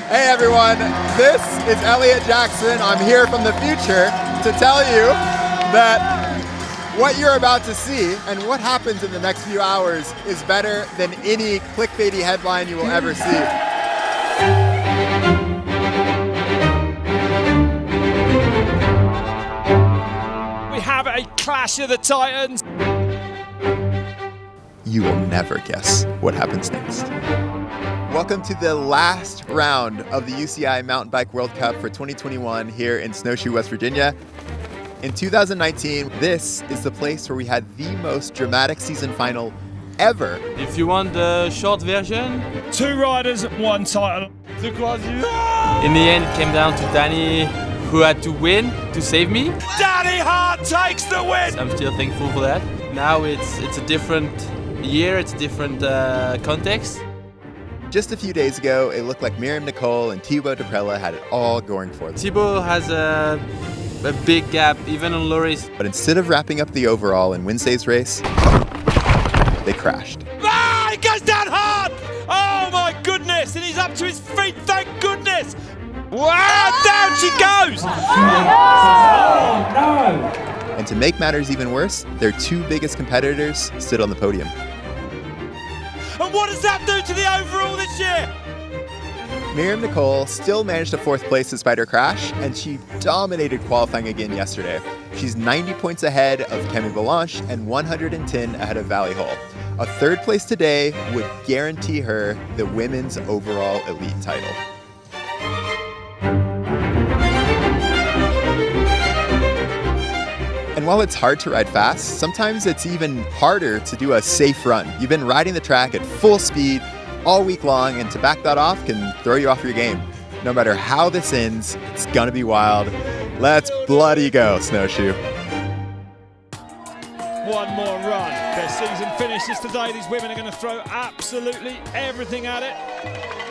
Hey everyone, this is Elliot Jackson. I'm here from the future to tell you that what you're about to see and what happens in the next few hours is better than any clickbaity headline you will ever see. We have a clash of the Titans. You will never guess what happens next. Welcome to the last round of the UCI Mountain Bike World Cup for 2021 here in Snowshoe, West Virginia. In 2019, this is the place where we had the most dramatic season final ever. If you want the short version, 2 riders, 1 title. in the end it came down to Danny, who had to win to save me. Danny Hart takes the win! I'm still thankful for that. Now it's a different year, it's a different context. Just a few days ago, it looked like Miriam Nicole and Thibaut Deprella had it all going for them. Thibaut has a big gap, even on low race. But instead of wrapping up the overall in Wednesday's race, they crashed. Ah, he goes down hard! Oh my goodness! And he's up to his feet, thank goodness! Wow, down she goes! Oh, no! And to make matters even worse, their 2 biggest competitors stood on the podium. And what does that do to the overall this year? Miriam Nicole still managed a 4th place despite her crash, and she dominated qualifying again yesterday. She's 90 points ahead of Camille Balanche and 110 ahead of Valley Hall. A 3rd place today would guarantee her the women's overall elite title. And while it's hard to ride fast, sometimes it's even harder to do a safe run. You've been riding the track at full speed all week long, and to back that off can throw you off your game. No matter how this ends, it's gonna be wild. Let's bloody go, Snowshoe. One more run. Their season finishes today. These women are going to throw absolutely everything at it.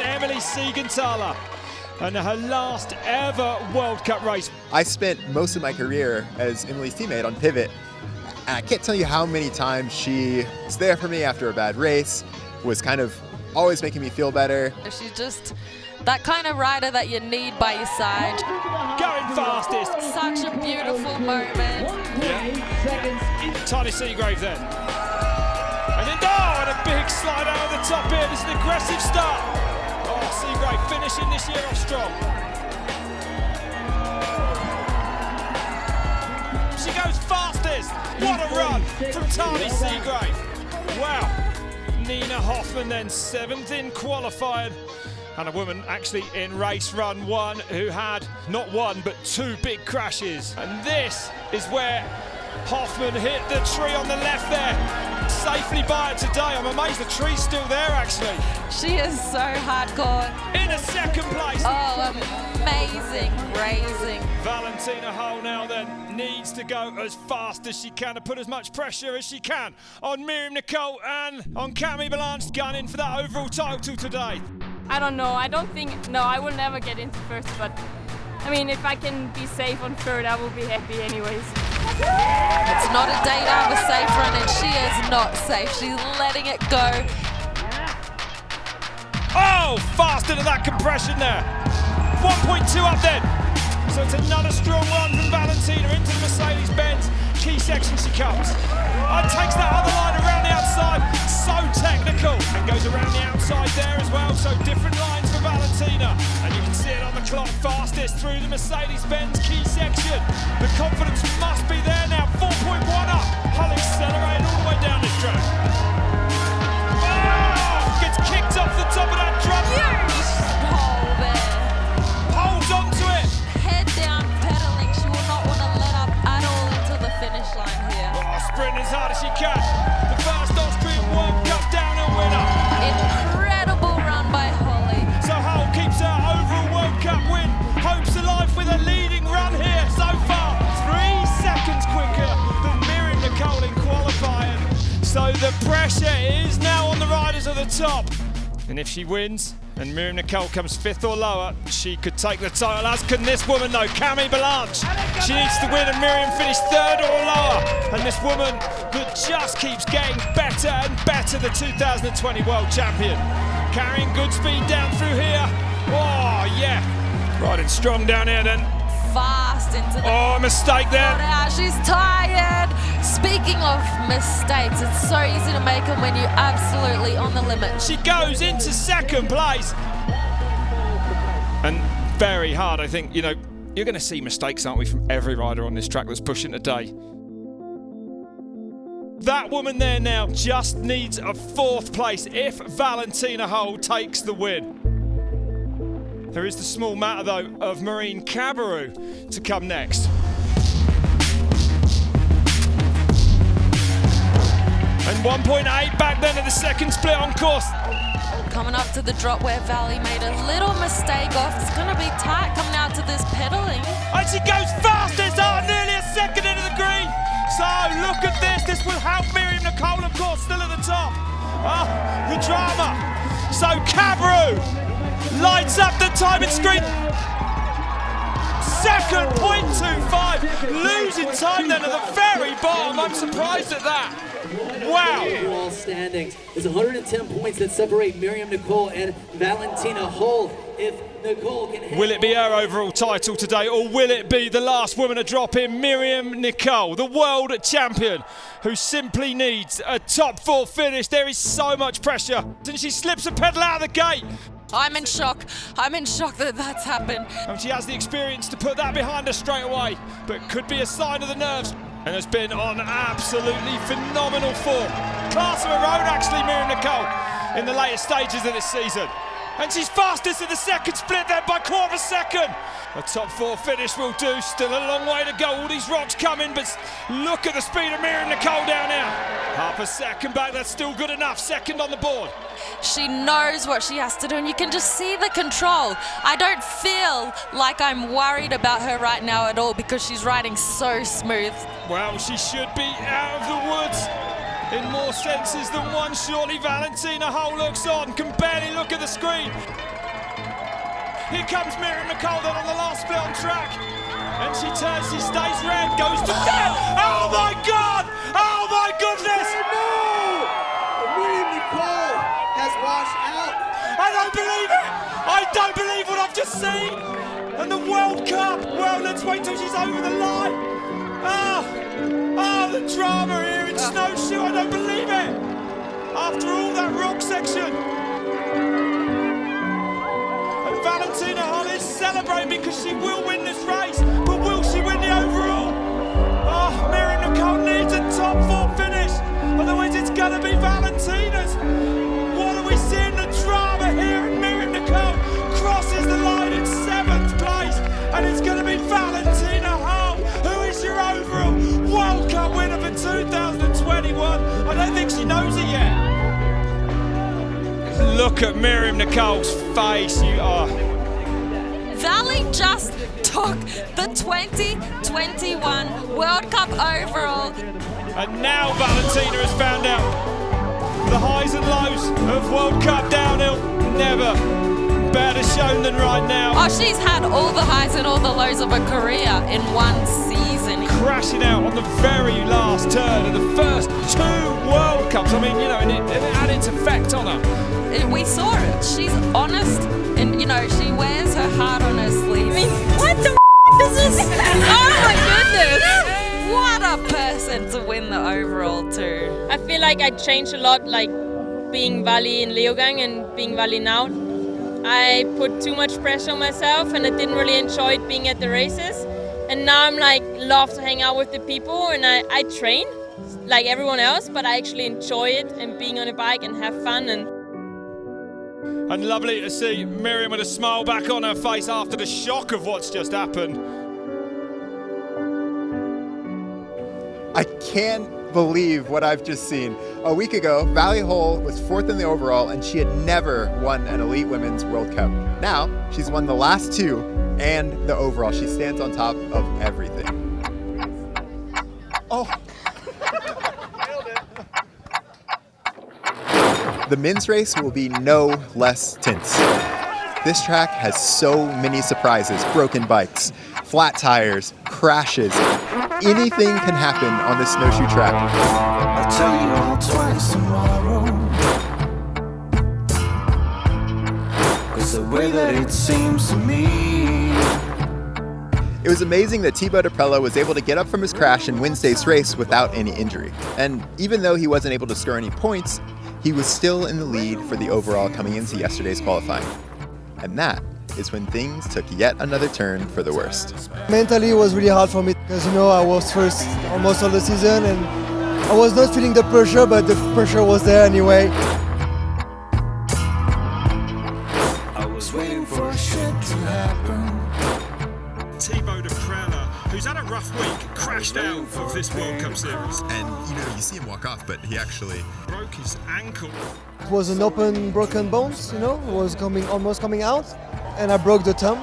Emily Siegenthaler, and her last ever World Cup race. I spent most of my career as Emily's teammate on Pivot, and I can't tell you how many times she was there for me after a bad race, was kind of always making me feel better. She's just that kind of rider that you need by your side. Going fastest. Such a beautiful moment. Tiny Seagrave then. And then, and a big slide out of the top here. This is an aggressive start. Oh, Seagrave finishing this year off strong. She goes fastest. What a run from Tiny Seagrave. Wow. Nina Hoffman then 7th in qualifying. And a woman actually in race run 1 who had not 1 but 2 big crashes. And this is where Hoffman hit the tree on the left there. Safely by it today. I'm amazed the tree's still there actually. She is so hardcore. In a 2nd place. Oh, amazing racing. Valentina Hull now then needs to go as fast as she can to put as much pressure as she can on Miriam Nicole and on Camille Balanche, gunning for that overall title today. I don't know. I will never get into 1st, but I mean, if I can be safe on 3rd, I will be happy anyways. It's not a day to have a safe run, and she is not safe. She's letting it go. Oh, fast into that compression there. 1.2 up then. So it's another strong run from Valentina into the Mercedes-Benz. Key section she comes. And takes that other line around the outside. So technical. And goes around the outside there as well. So different lines for Valentina. And you can see it on the clock. Fastest through the Mercedes-Benz key section. The confidence must be there now. 4.1 up. Hull accelerated all the way down this track. Oh! Gets kicked off the top of that drum. Pole there. Holds onto it. Head down, pedaling. She will not want to let up at all until the finish line here. Oh, sprinting as hard as she can. The first Austrian World Cup downhill winner. Incredible run by Holly. So Hull keeps her overall World Cup win. Hopes alive with a leading run here so far. 3 seconds quicker than Miriam Nicole in qualifying. So the pressure is now on the riders at the top. And if she wins, and Miriam Nicole comes 5th or lower, she could take the title, as can this woman though, Camille Balanche. She needs to win and Miriam finished 3rd or lower. And this woman that just keeps getting better and better, the 2020 World Champion. Carrying good speed down through here. Oh, Going strong down here then. Fast into the... Oh, mistake there. Now she's tired. Speaking of mistakes, it's so easy to make them when you're absolutely on the limit. She goes into second place. And very hard, I think, you know, you're going to see mistakes, aren't we, from every rider on this track that's pushing today. That woman there now just needs a 4th place if Valentina Hull takes the win. There is the small matter, though, of Marine Cabarrou to come next. And 1.8 back then at the second split on course. Coming up to the drop where Valley made a little mistake off. It's going to be tight coming out to this pedaling. And she goes fastest, nearly a second into the green. So look at this. This will help Miriam Nicole, of course, still at the top. The drama. So Cabarrou lights up the timing screen. Second, 0.25, losing time then at the very bottom. I'm surprised at that. Wow. Overall standings. There's 110 points that separate Miriam Nicole and Valentina Hull. If Nicole can... Will it be her overall title today, or will it be the last woman to drop in, Miriam Nicole, the world champion, who simply needs a top 4 finish? There is so much pressure. And she slips a pedal out of the gate. I'm in shock. I'm in shock that that's happened. And she has the experience to put that behind her straight away, but could be a sign of the nerves. And has been on absolutely phenomenal form. Class of her own, actually, Miriam Nicole, in the later stages of this season. And she's fastest in the second split then by 1/4 second. A top 4 finish will do. Still a long way to go. All these rocks coming, but look at the speed of Miriam Nicole down now. 1/2 second back, that's still good enough. Second on the board. She knows what she has to do, and you can just see the control. I don't feel like I'm worried about her right now at all because she's riding so smooth. Well, she should be out of the woods in more senses than one. Surely Valentina Hull looks on, can barely look at the screen. Here comes Miriam Nicole then on the last split on track. And she turns, she stays red, goes to death. Oh my God! Oh my goodness! Miriam Nicole has washed out. I don't believe it! I don't believe what I've just seen! And the World Cup! Well, let's wait till she's over the line. The drama here in Snowshoe, I don't believe it! After all that rock section. And Valentina Hull is celebrating because she will win this race, but will she win the overall? Oh, Miriam Nicole needs a top 4 finish, otherwise it's gonna be Valentina's. What are we seeing? The drama here, and Miriam Nicole crosses the line in 7th place, and it's gonna be Valentina Hull, who is your overall World Cup winner for 2021. I don't think she knows it yet. Look at Miriam Nicole's face. Valley just took the 2021 World Cup overall. And now Valentina has found out the highs and lows of World Cup downhill. Never better shown than right now. Oh, she's had all the highs and all the lows of her career in one season. Crashing out on the very last turn of the first 2 World Cups. I mean, you know, and it had its effect on her. We saw it. She's honest, and you know, she wears her heart on her sleeve. I mean, what the is this? Oh my goodness! What a person to win the overall too. I feel like I changed a lot, like being Valley in Leogang and being Valley now. I put too much pressure on myself and I didn't really enjoy being at the races. And now I'm like, love to hang out with the people, and I train like everyone else, but I actually enjoy it and being on a bike and have fun. And lovely to see Miriam with a smile back on her face after the shock of what's just happened. I can't believe what I've just seen. A week ago, Valley Hull was 4th in the overall, and she had never won an Elite Women's World Cup. Now, she's won the last 2 and the overall. She stands on top of everything. Oh. The men's race will be no less tense. This track has so many surprises: broken bikes, flat tires, crashes. Anything can happen on this snowshoe track. I'll tell you all twice tomorrow. 'Cause the way that it seems to me, It was amazing that Thibaut Deprello was able to get up from his crash in Wednesday's race without any injury. And even though he wasn't able to score any points, he was still in the lead for the overall coming into yesterday's qualifying. And that is when things took yet another turn for the worst. Mentally, it was really hard for me because, I was first almost all the season and I was not feeling the pressure, but the pressure was there anyway. I was waiting for a shit to happen. Thibaut Deprello, who's had a rough week, crashed out of this World Cup series. And you see him walk off, but he actually Broke his ankle. It was an open, broken bones, it was almost coming out, and I broke the thumb.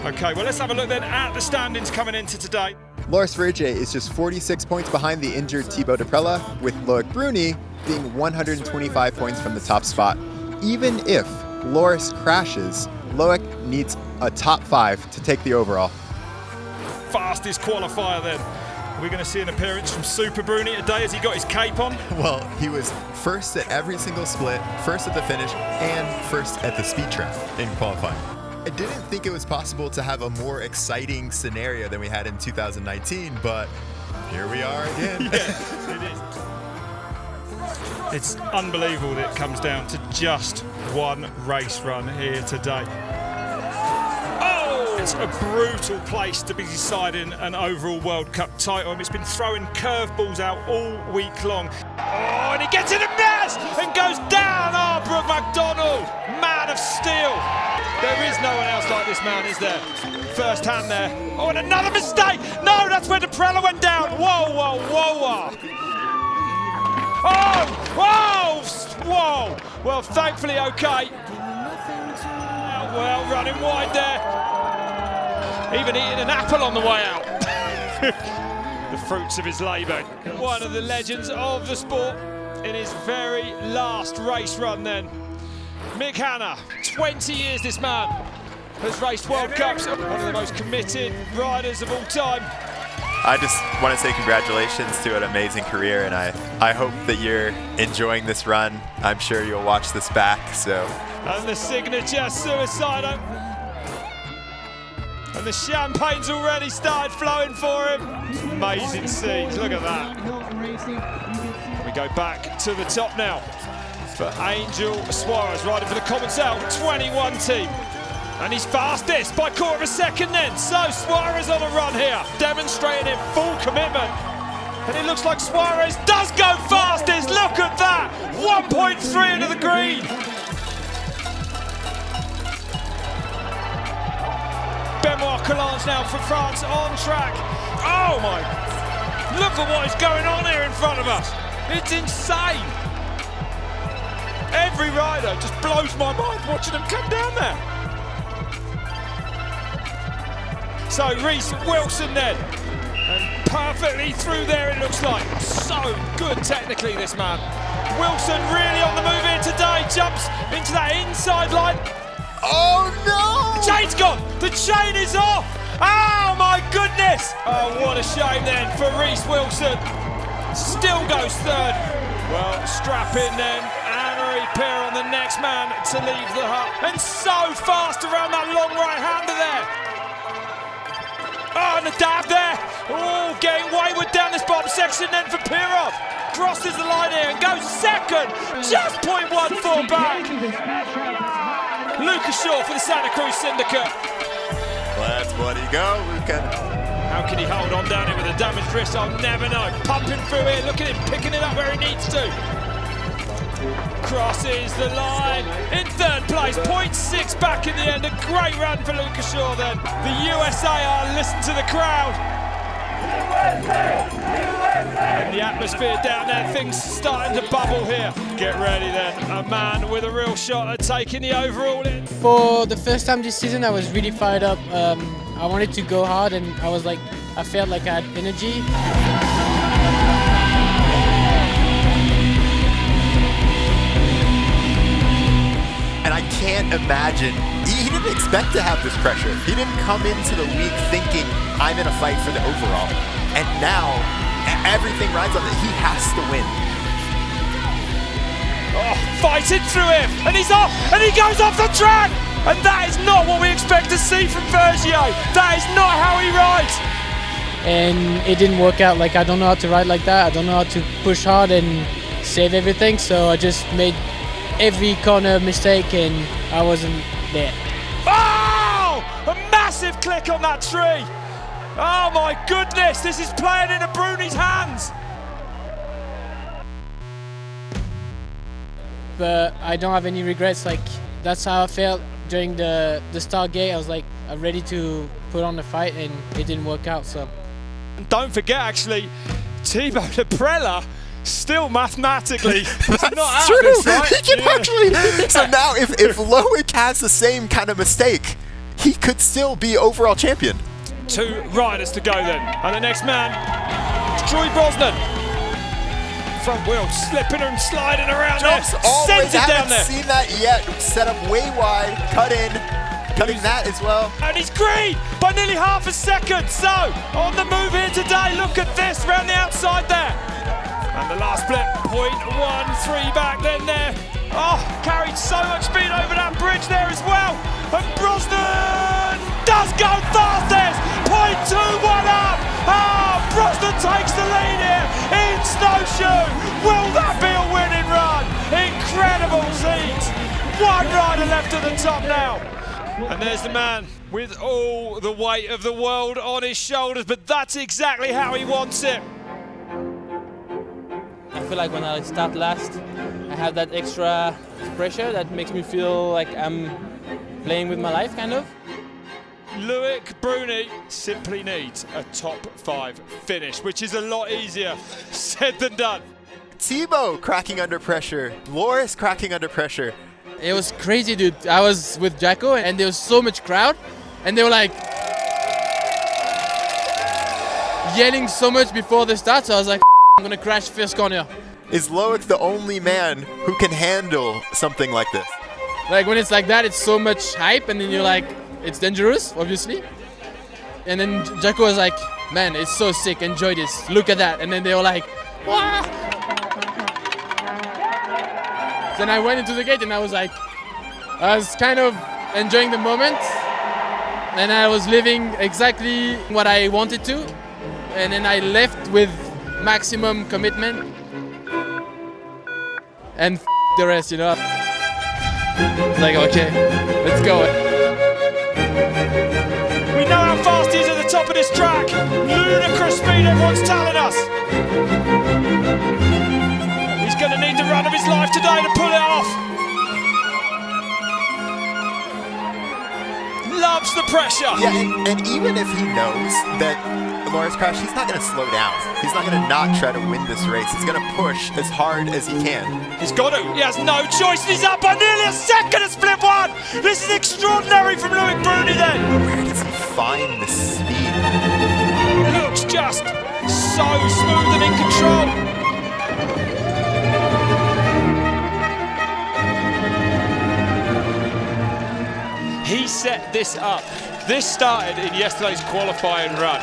Okay, well, let's have a look then at the standings coming into today. Loris Verge is just 46 points behind the injured Thibaut Deprello, with Loic Bruni being 125 points from the top spot. Even if Loris crashes, Loic needs a top 5 to take the overall. Fastest qualifier then. We're going to see an appearance from Super Bruni today as he got his cape on. Well, he was first at every single split, first at the finish, and first at the speed trap in qualifying. I didn't think it was possible to have a more exciting scenario than we had in 2019, but here we are again. Yeah, it is. It's unbelievable that it comes down to just one race run here today. Oh! It's a brutal place to be deciding an overall World Cup title. It's been throwing curveballs out all week long. Oh, and he gets in a mess and goes down. Oh, Brooke McDonald, man of steel. There is no one else like this man, is there? First hand there. Oh, and another mistake. No, that's where Deprello went down. Whoa, whoa, whoa, whoa. Oh, whoa, whoa. Well, thankfully, okay. Well, running wide there. Even eating an apple on the way out. The fruits of his labour. One of the legends of the sport in his very last race run then. Mick Hanna, 20 years this man has raced World Cups. One of the most committed riders of all time. I just want to say congratulations to an amazing career, and I hope that you're enjoying this run. I'm sure you'll watch this back, so. And the signature suicide. And the champagne's already started flowing for him. Amazing scenes, look at that. We go back to the top now for Angel Suarez, riding for the Commonwealth 21 team. And he's fastest by quarter of a second then. So Suarez on a run here, demonstrating in full commitment. And it looks like Suarez does go fastest, look at that! 1.3 into the green. Benoit Collange now for France on track. Oh my, look at what is going on here in front of us. It's insane. Every rider just blows my mind watching them come down there. So Reece Wilson then, and perfectly through there it looks like. So good technically this man. Wilson really on the move here today, jumps into that inside line. Oh no! The chain's gone! The chain is off! Oh my goodness! Oh, what a shame then for Reece Wilson. Still goes third. Well, strap in then. Anne-Marie Pierre on the next man to leave the hut. And so fast around that long right-hander there. Oh, and the dab there. Oh, getting wayward down this bottom section then for Pirov. Crosses the line here and goes second. Just 0.14 back. Lucas Shaw for the Santa Cruz Syndicate. Let's bloody go, Luca. How can he hold on down here with a damaged wrist? I'll never know. Pumping through here, look at him, picking it up where he needs to. Crosses the line in third place, 0.6 back in the end. A great run for Lucas Shaw then. The USA are listening to the crowd. And the atmosphere down there, things starting to bubble here. Get ready then, a man with a real shot at taking the overall in. For the first time this season, I was really fired up. I wanted to go hard and I felt like I had energy. And I can't imagine, he didn't expect to have this pressure. He didn't come into the week thinking, I'm in a fight for the overall. And now, everything rides on it. He has to win. Oh, fighting through him, and he's off, and he goes off the track! And that is not what we expect to see from Vergier. That is not how he rides. And it didn't work out. Like, I don't know how to ride like that. I don't know how to push hard and save everything. So I just made every corner mistake and I wasn't there. Oh! A massive click on that tree. Oh my goodness, this is playing into Bruni's hands. But I don't have any regrets. Like, that's how I felt during the start gate. I was like, I'm ready to put on the fight and it didn't work out. So. And don't forget, actually, Thibaut Leprella still mathematically not out True. of this, right? He can actually. So now, if Loic has the same kind of mistake, he could still be overall champion. 2 riders to go then, and the next man, Troy Brosnan. Front wheel slipping and sliding around Jumps there, all the way. sends it down there. Haven't seen that yet. Set up way wide, cut in, cutting that as well. And he's green by nearly half a second. So, on the move here today, look at this, round the outside there. And the last split, 0.13 back then there. Oh, carried so much speed over that bridge there as well. And Brosnan does go fastest, 0.21 up. Oh, Brosnan takes the lead here in Snowshoe. Will that be a winning run? Incredible scenes. 1 rider left at the top now. And there's the man with all the weight of the world on his shoulders, but that's exactly how he wants it. I feel like when I start last, I have that extra pressure that makes me feel like I'm playing with my life, kind of. Loic Bruni simply needs a top 5 finish, which is a lot easier said than done. Thibaut cracking under pressure. Loris cracking under pressure. It was crazy, dude. I was with Jacko and there was so much crowd and they were like yelling so much before the start, so I was like, I'm gonna crash first corner. Is Loic the only man who can handle something like this? Like, when it's like that, it's so much hype and then you're like, it's dangerous, obviously. And then Jacko was like, man, it's so sick, enjoy this, look at that. And then they were like, wah! Then I went into the gate and I was like, I was kind of enjoying the moment and I was living exactly what I wanted to. And then I left with maximum commitment and the rest, you know. It's like, okay, let's go. We know how fast he is at the top of this track. Ludicrous speed, everyone's telling us. He's going to need the run of his life today to pull it off. Loves the pressure. Yeah, and even if he knows that Loris crashed, he's not going to slow down. He's not going to not try to win this race. He's going to push as hard as he can. He's got to. He has no choice. He's up by nearly a second at split 1. This is extraordinary from Loic Bruni then. Where does he find the speed? Looks just so smooth and in control. He set this up. This started in yesterday's qualifying run.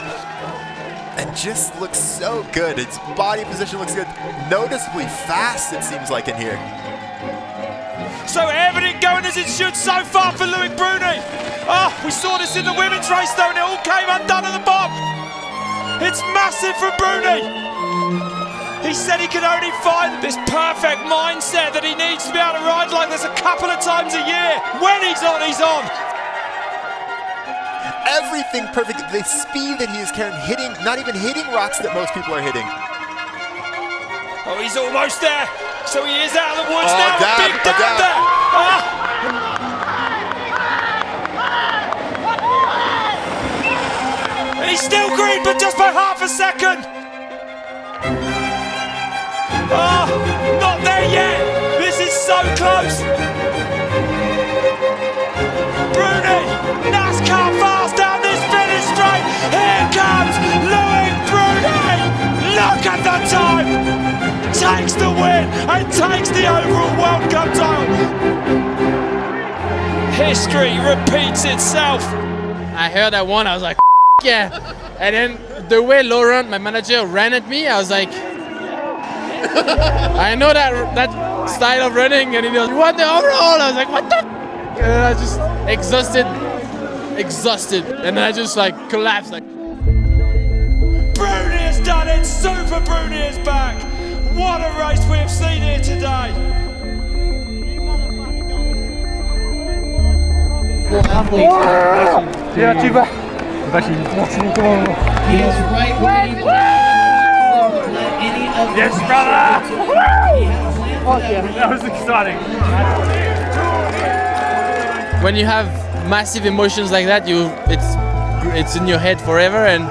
And just looks so good. Its body position looks good. Noticeably fast, it seems like, in here. So everything going as it should so far for Loic Bruni. Oh, we saw this in the women's race though, and it all came undone at the bottom. It's massive for Bruni. He said he could only find this perfect mindset that he needs to be able to ride like this a couple of times a year. When he's on, he's on. Everything perfect. The speed that he is carrying, not even hitting rocks that most people are hitting. Oh, he's almost there. So he is out of the woods Oh, now. dab, A big dab dab. there. Ah. And he's still green, but just by half a second. Oh, not there yet. This is so close. Bruni, NASCAR fast down this finish straight. Here comes Loic Bruni. Look at the time. Takes the win and takes the overall World Cup title. History repeats itself. I heard I won, I was like, yeah. And then the way Laurent, my manager, ran at me, I was like, I know that style of running, and he goes, you won the overall. I was like, what the? and then I just exhausted, and then I just like collapsed. Like, Bruni has done it. Super Bruni is back. What a race we have seen here today. Yeah, tu vas. Merci beaucoup. He is right where he wants. Let any of Yes, brother! That was exciting. when you have massive emotions like that, it's in your head forever. And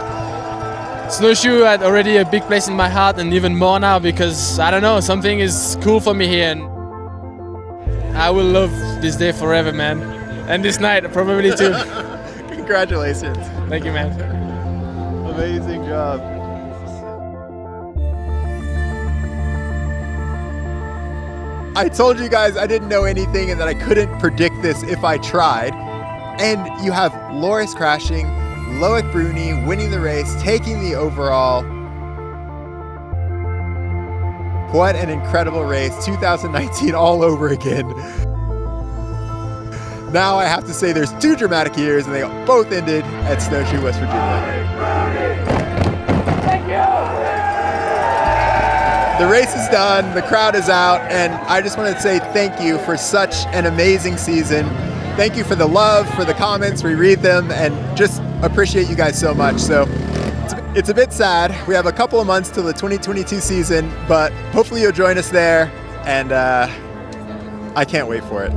Snowshoe had already a big place in my heart, and even more now because I don't know, something is cool for me here, and I will love this day forever, man. And this night probably too. Congratulations. Thank you, man. Amazing job. I told you guys I didn't know anything and that I couldn't predict this if I tried. And you have Loris crashing, Loic Bruni winning the race, taking the overall. What an incredible race. 2019 all over again. Now I have to say there's 2 dramatic years, and they both ended at Snowshoe, West Virginia. Thank you! The race is done, the crowd is out, and I just want to say thank you for such an amazing season. Thank you for the love, for the comments, we read them, and just appreciate you guys so much. So it's a bit sad. We have a couple of months till the 2022 season, but hopefully you'll join us there, and I can't wait for it.